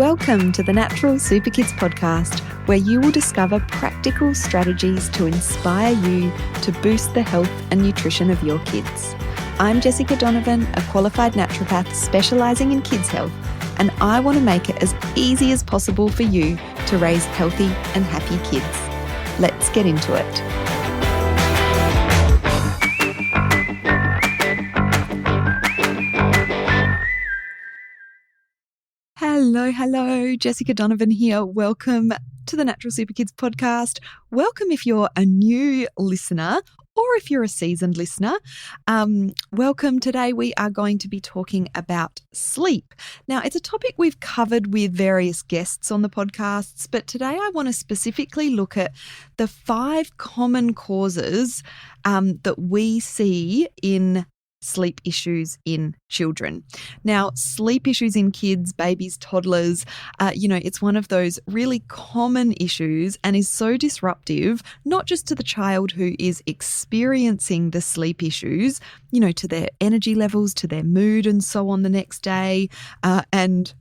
Welcome to the Natural Super Kids podcast, where you will discover practical strategies to inspire you to boost the health and nutrition of your kids. I'm Jessica Donovan, a qualified naturopath specialising in kids' health, and I want to make it as easy as possible for you to raise healthy and happy kids. Let's get into it. Hello, Jessica Donovan here. Welcome to the Natural Super Kids podcast. Welcome if you're a new listener or if you're a seasoned listener. Welcome. Today we are going to be talking about sleep. Now, it's a topic we've covered with various guests on the podcasts, but today I want to specifically look at the 5 common causes that we see in sleep issues in children. Now, sleep issues in kids, babies, toddlers, it's one of those really common issues and is so disruptive, not just to the child who is experiencing the sleep issues, to their energy levels, to their mood and so on the next day, and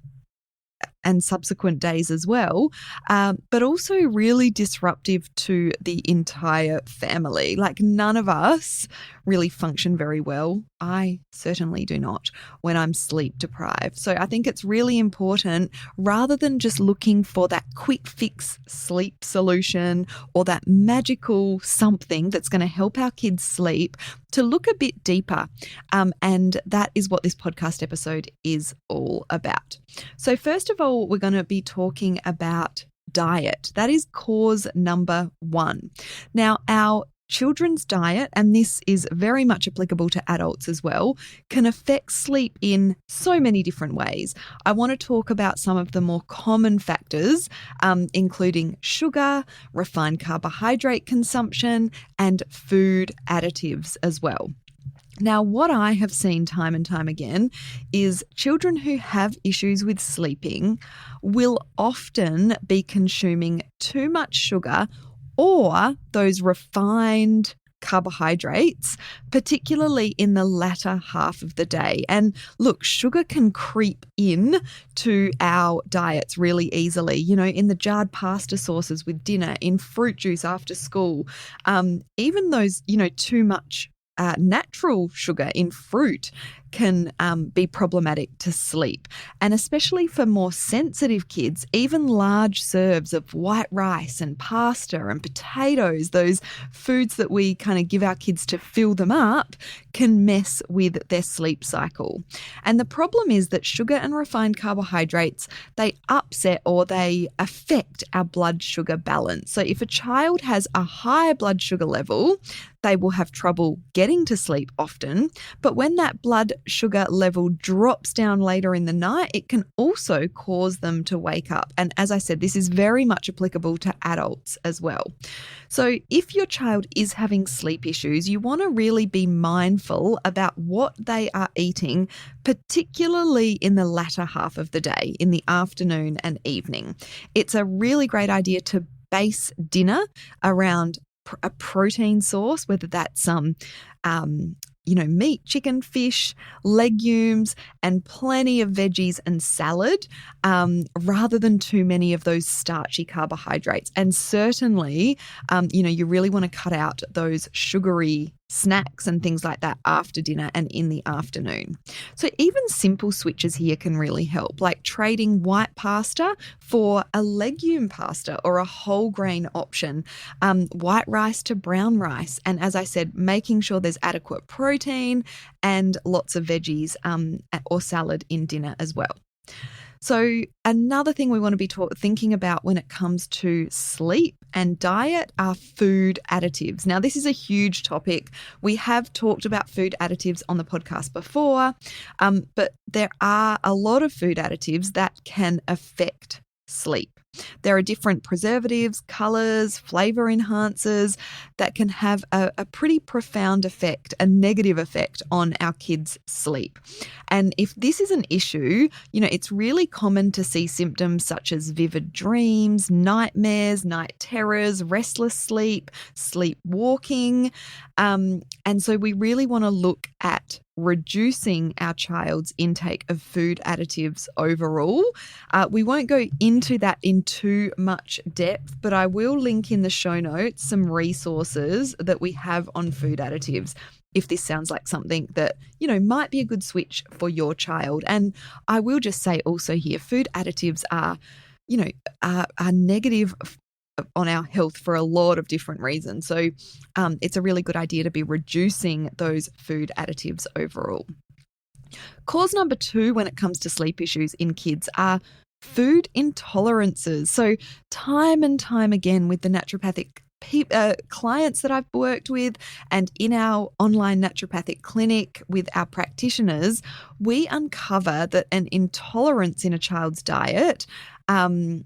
subsequent days as well, but also really disruptive to the entire family. Like, none of us really function very well. I certainly do not when I'm sleep deprived. So I think it's really important, rather than just looking for that quick fix sleep solution or that magical something that's going to help our kids sleep, to look a bit deeper. And that is what this podcast episode is all about. So first of all, we're going to be talking about diet. That is cause number 1. Now, our children's diet, and this is very much applicable to adults as well, can affect sleep in so many different ways. I want to talk about some of the more common factors, including sugar, refined carbohydrate consumption, and food additives as well. Now, what I have seen time and time again is children who have issues with sleeping will often be consuming too much sugar or those refined carbohydrates, particularly in the latter half of the day. And look, sugar can creep in to our diets really easily, in the jarred pasta sauces with dinner, in fruit juice after school, even those, too much natural sugar in fruit can be problematic to sleep. And especially for more sensitive kids, even large serves of white rice and pasta and potatoes, those foods that we kind of give our kids to fill them up, can mess with their sleep cycle. And the problem is that sugar and refined carbohydrates, they upset or they affect our blood sugar balance. So if a child has a high blood sugar level, they will have trouble getting to sleep often. But when that blood sugar level drops down later in the night, it can also cause them to wake up. And as I said, this is very much applicable to adults as well. So if your child is having sleep issues, you want to really be mindful about what they are eating, particularly in the latter half of the day, in the afternoon and evening. It's a really great idea to base dinner around a protein source, whether that's meat, chicken, fish, legumes, and plenty of veggies and salad, rather than too many of those starchy carbohydrates. And certainly, you really want to cut out those sugary snacks and things like that after dinner and in the afternoon. So even simple switches here can really help, like trading white pasta for a legume pasta or a whole grain option, white rice to brown rice. And as I said, making sure there's adequate protein and lots of veggies or salad in dinner as well. So another thing we want to be thinking about when it comes to sleep and diet are food additives. Now, this is a huge topic. We have talked about food additives on the podcast before, but there are a lot of food additives that can affect sleep. There are different preservatives, colours, flavour enhancers that can have a pretty profound effect, a negative effect on our kids' sleep. And if this is an issue, it's really common to see symptoms such as vivid dreams, nightmares, night terrors, restless sleep, sleepwalking. And so we really want to look at reducing our child's intake of food additives overall. We won't go into that in too much depth, but I will link in the show notes some resources that we have on food additives if this sounds like something that, might be a good switch for your child. And I will just say also here, food additives are negative on our health for a lot of different reasons. So it's a really good idea to be reducing those food additives overall. Cause number 2 when it comes to sleep issues in kids are food intolerances. So time and time again with the naturopathic clients that I've worked with and in our online naturopathic clinic with our practitioners, we uncover that an intolerance in a child's diet and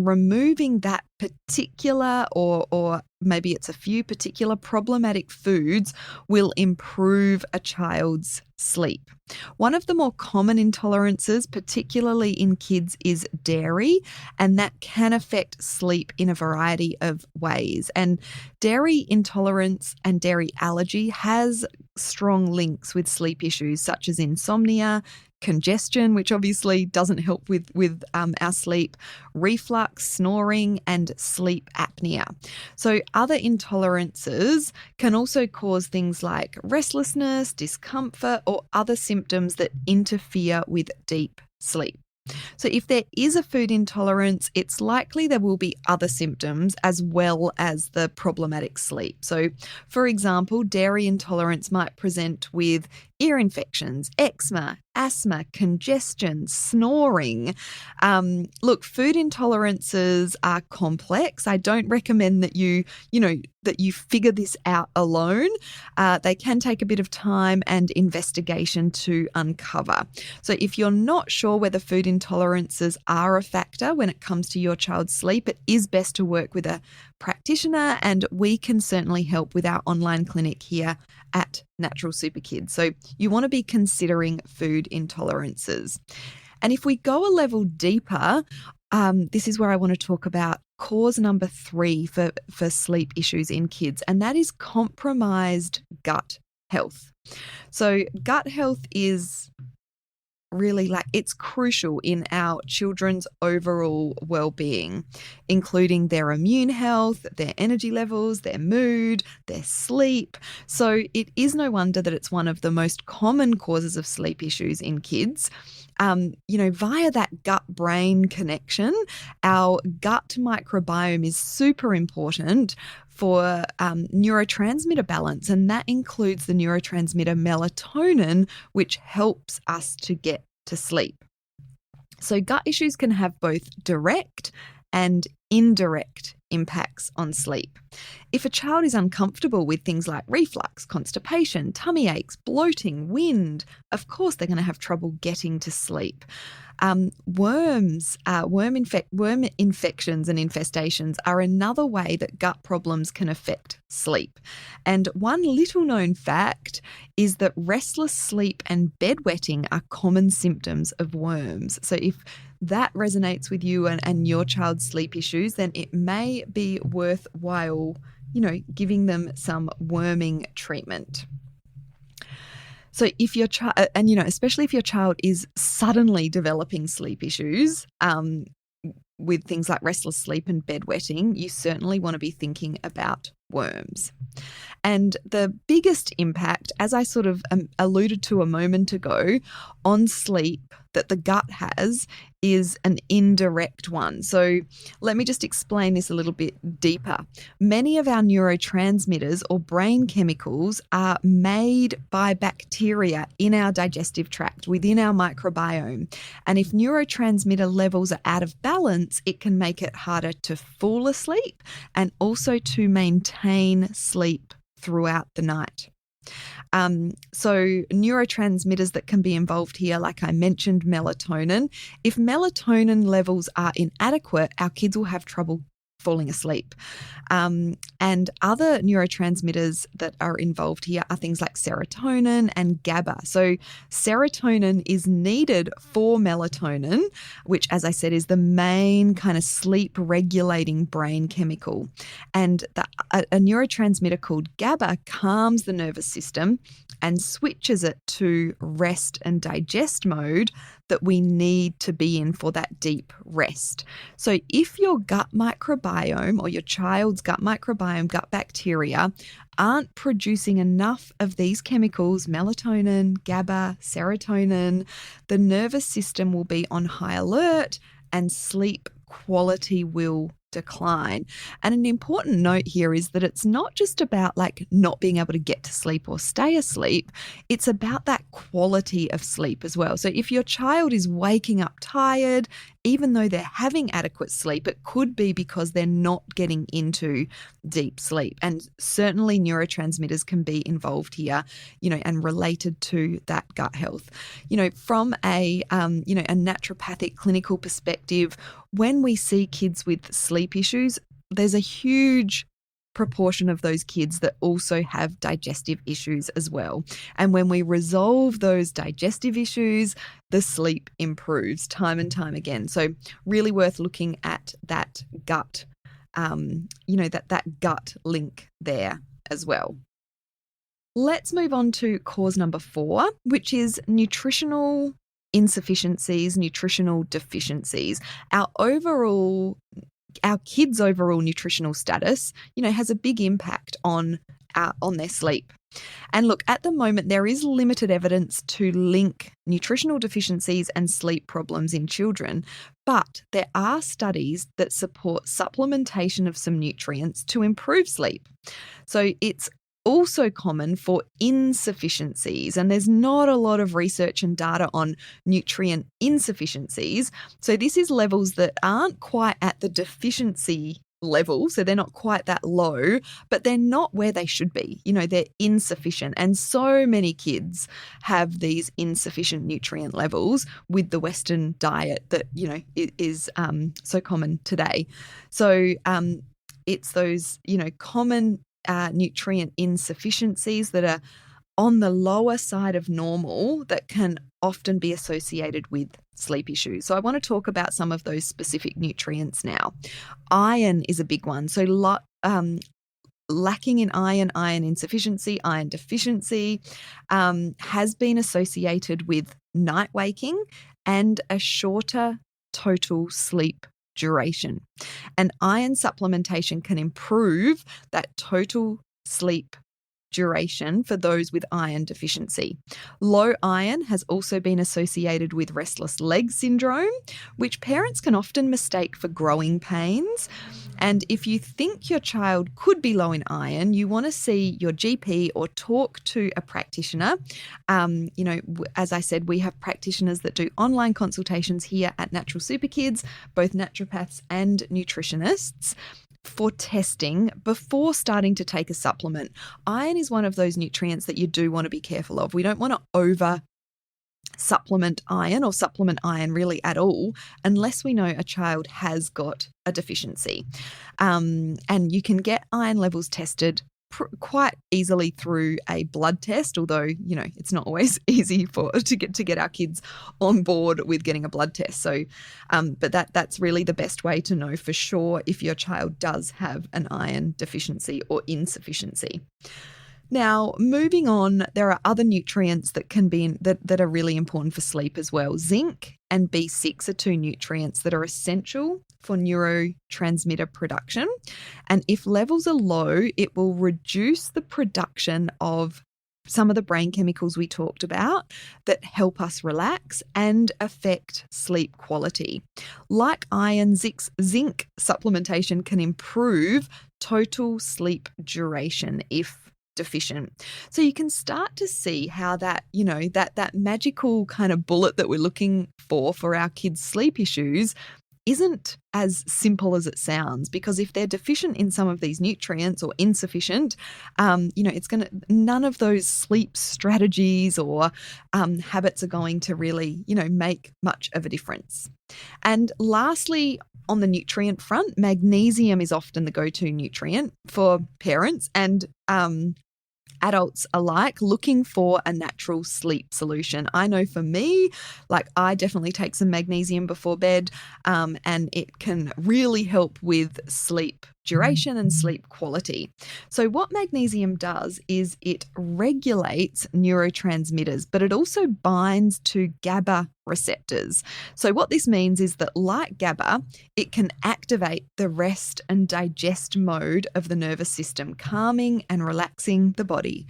removing that particular or maybe it's a few particular problematic foods will improve a child's sleep. One of the more common intolerances, particularly in kids, is dairy, and that can affect sleep in a variety of ways. And dairy intolerance and dairy allergy has strong links with sleep issues such as insomnia, congestion, which obviously doesn't help with our sleep, reflux, snoring, and sleep apnea. So other intolerances can also cause things like restlessness, discomfort, or other symptoms that interfere with deep sleep. So if there is a food intolerance, it's likely there will be other symptoms as well as the problematic sleep. So, for example, dairy intolerance might present with ear infections, eczema, asthma, congestion, snoring. Look, food intolerances are complex. I don't recommend that you figure this out alone. They can take a bit of time and investigation to uncover. So if you're not sure whether food intolerances are a factor when it comes to your child's sleep, it is best to work with a practitioner, and we can certainly help with our online clinic here at Natural Super Kids. So you want to be considering food intolerances. And if we go a level deeper, this is where I want to talk about cause number 3 for sleep issues in kids, and that is compromised gut health. So gut health is really it's crucial in our children's overall well-being, including their immune health, their energy levels, their mood, their sleep. So it is no wonder that it's one of the most common causes of sleep issues in kids. Via that gut-brain connection, our gut microbiome is super important for neurotransmitter balance, and that includes the neurotransmitter melatonin, which helps us to get to sleep. So gut issues can have both direct and indirect impacts on sleep. If a child is uncomfortable with things like reflux, constipation, tummy aches, bloating, wind, of course they're going to have trouble getting to sleep. Worms, worm infections and infestations are another way that gut problems can affect sleep. And one little known fact is that restless sleep and bedwetting are common symptoms of worms. So if that resonates with you and your child's sleep issues, then it may be worthwhile, giving them some worming treatment. So if your child, and especially if your child is suddenly developing sleep issues, with things like restless sleep and bedwetting, you certainly want to be thinking about worms. And the biggest impact, as I sort of alluded to a moment ago, on sleep that the gut has is an indirect one. So let me just explain this a little bit deeper. Many of our neurotransmitters or brain chemicals are made by bacteria in our digestive tract, within our microbiome. And if neurotransmitter levels are out of balance, it can make it harder to fall asleep and also to maintain sleep throughout the night. So neurotransmitters that can be involved here, like I mentioned, melatonin. If melatonin levels are inadequate, our kids will have trouble falling asleep. And other neurotransmitters that are involved here are things like serotonin and GABA. So serotonin is needed for melatonin, which, as I said, is the main kind of sleep regulating brain chemical. And a neurotransmitter called GABA calms the nervous system and switches it to rest and digest mode that we need to be in for that deep rest. So if your gut microbiome or your child's gut microbiome, gut bacteria, aren't producing enough of these chemicals, melatonin, GABA, serotonin, the nervous system will be on high alert and sleep quality will decline. And an important note here is that it's not just about like not being able to get to sleep or stay asleep, it's about that quality of sleep as well. So if your child is waking up tired, even though they're having adequate sleep, it could be because they're not getting into deep sleep. And certainly neurotransmitters can be involved here, and related to that gut health. From a naturopathic clinical perspective, when we see kids with sleep issues, there's a huge proportion of those kids that also have digestive issues as well. And when we resolve those digestive issues, the sleep improves time and time again. So really worth looking at that gut, that gut link there as well. Let's move on to cause number 4, which is nutritional insufficiencies, nutritional deficiencies. Our kids' overall nutritional status, has a big impact on their sleep. And look, at the moment, there is limited evidence to link nutritional deficiencies and sleep problems in children, but there are studies that support supplementation of some nutrients to improve sleep. So it's also common for insufficiencies, and there's not a lot of research and data on nutrient insufficiencies. So this is levels that aren't quite at the deficiency level, so they're not quite that low, but they're not where they should be. They're insufficient. And so many kids have these insufficient nutrient levels with the Western diet that, is so common today. So it's those, common nutrient insufficiencies that are on the lower side of normal that can often be associated with sleep issues. So I want to talk about some of those specific nutrients now. Iron is a big one. So lacking in iron, iron insufficiency, iron deficiency has been associated with night waking and a shorter total sleep duration. And iron supplementation can improve that total sleep duration for those with iron deficiency. Low iron has also been associated with restless leg syndrome, which parents can often mistake for growing pains. And if you think your child could be low in iron, you want to see your GP or talk to a practitioner. As I said, we have practitioners that do online consultations here at Natural Super Kids, both naturopaths and nutritionists, for testing before starting to take a supplement. Iron is one of those nutrients that you do want to be careful of. We don't want to over supplement iron or supplement iron really at all unless we know a child has got a deficiency. And you can get iron levels tested quite easily through a blood test, although, it's not always easy to get our kids on board with getting a blood test. So, but that's really the best way to know for sure if your child does have an iron deficiency or insufficiency. Now, moving on, there are other nutrients that can be that are really important for sleep as well. Zinc and B6 are 2 nutrients that are essential for neurotransmitter production. And if levels are low, it will reduce the production of some of the brain chemicals we talked about that help us relax and affect sleep quality. Like iron, zinc supplementation can improve total sleep duration if deficient. So you can start to see how that, that magical kind of bullet that we're looking for our kids' sleep issues isn't as simple as it sounds, because if they're deficient in some of these nutrients or insufficient, none of those sleep strategies or habits are going to really, make much of a difference. And lastly, on the nutrient front, magnesium is often the go-to nutrient for parents and adults alike looking for a natural sleep solution. I know for me, I definitely take some magnesium before bed, and it can really help with sleep duration and sleep quality. So what magnesium does is it regulates neurotransmitters, but it also binds to GABA receptors. So what this means is that, like GABA, it can activate the rest and digest mode of the nervous system, calming and relaxing the body.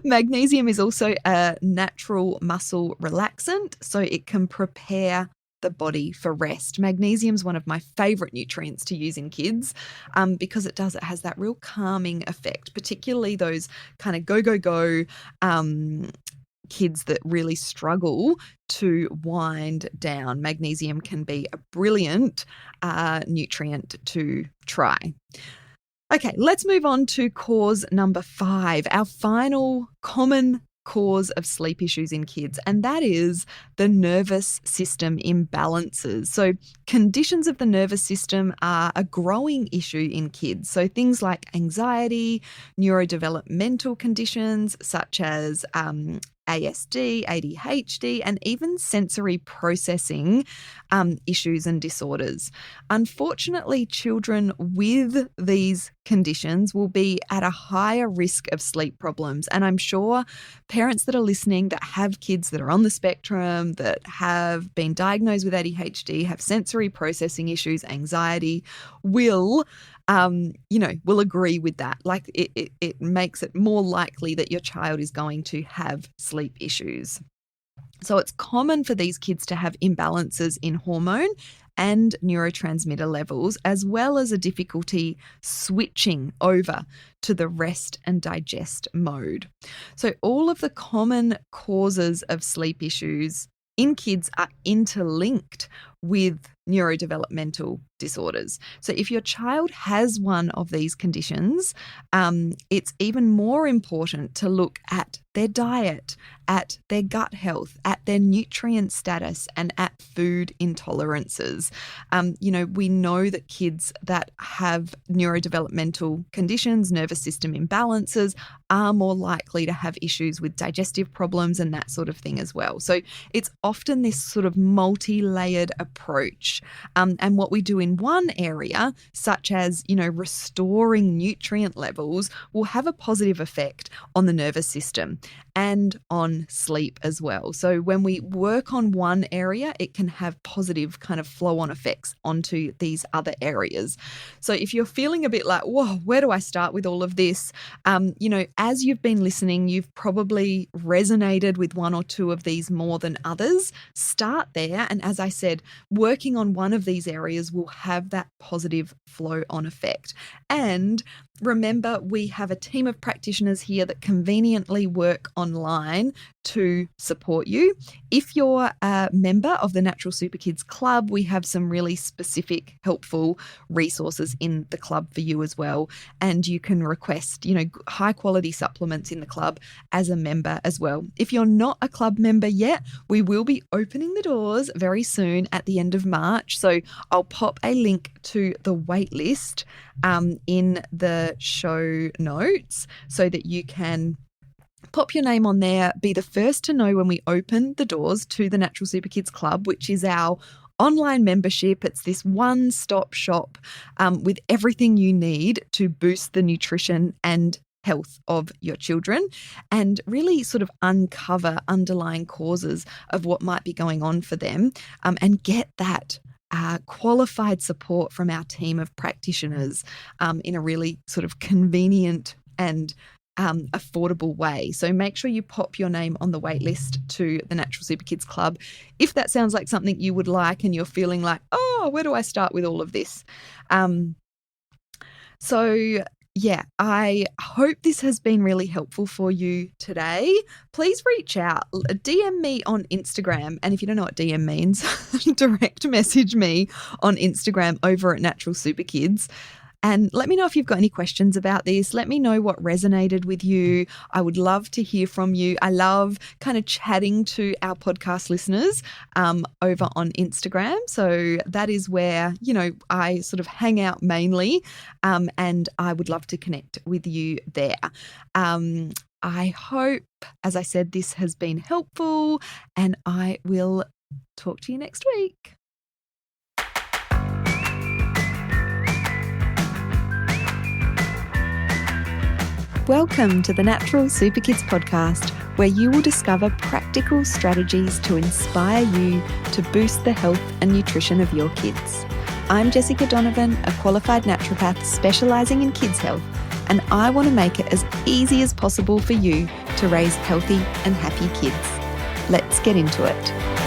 Magnesium is also a natural muscle relaxant, so it can prepare the body for rest. Magnesium is one of my favorite nutrients to use in kids because it has that real calming effect, particularly those kind of go kids that really struggle to wind down. Magnesium can be a brilliant nutrient to try. Okay, let's move on to cause number 5, our final common cause of sleep issues in kids, and that is the nervous system imbalances. So conditions of the nervous system are a growing issue in kids. So things like anxiety, neurodevelopmental conditions such as ASD, ADHD, and even sensory processing issues and disorders. Unfortunately, children with these conditions will be at a higher risk of sleep problems. And I'm sure parents that are listening that have kids that are on the spectrum, that have been diagnosed with ADHD, have sensory processing issues, anxiety, will agree with that. It makes it more likely that your child is going to have sleep issues. So it's common for these kids to have imbalances in hormone and neurotransmitter levels, as well as a difficulty switching over to the rest and digest mode. So all of the common causes of sleep issues in kids are interlinked with neurodevelopmental disorders. So if your child has one of these conditions, it's even more important to look at their diet, at their gut health, at their nutrient status, and at food intolerances. We know that kids that have neurodevelopmental conditions, nervous system imbalances, are more likely to have issues with digestive problems and that sort of thing as well. So it's often this sort of multi-layered approach. And what we do in one area, such as, restoring nutrient levels, will have a positive effect on the nervous system and on sleep as well. So when we work on one area, it can have positive kind of flow-on effects onto these other areas. So if you're feeling a bit like, whoa, where do I start with all of this? As you've been listening, you've probably resonated with one or two of these more than others. Start there. And as I said, working on one of these areas will have that positive flow-on effect. And remember, we have a team of practitioners here that conveniently work online to support you. If you're a member of the Natural Super Kids Club, we have some really specific, helpful resources in the club for you as well. And you can request, high quality supplements in the club as a member as well. If you're not a club member yet, we will be opening the doors very soon at the end of March. So I'll pop a link to the wait list in the show notes so that you can pop your name on there, be the first to know when we open the doors to the Natural Super Kids Club, which is our online membership. It's this one-stop shop with everything you need to boost the nutrition and health of your children and really sort of uncover underlying causes of what might be going on for them and get that qualified support from our team of practitioners in a really sort of convenient and affordable way. So make sure you pop your name on the wait list to the Natural Super Kids Club if that sounds like something you would like and you're feeling like, oh, where do I start with all of this? So yeah, I hope this has been really helpful for you today. Please reach out, DM me on Instagram. And if you don't know what DM means, direct message me on Instagram over at Natural Super Kids. And let me know if you've got any questions about this. Let me know what resonated with you. I would love to hear from you. I love kind of chatting to our podcast listeners over on Instagram. So that is where, I sort of hang out mainly, and I would love to connect with you there. I hope, as I said, this has been helpful, and I will talk to you next week. Welcome to the Natural Super Kids podcast, where you will discover practical strategies to inspire you to boost the health and nutrition of your kids. I'm Jessica Donovan, a qualified naturopath specialising in kids' health, and I want to make it as easy as possible for you to raise healthy and happy kids. Let's get into it.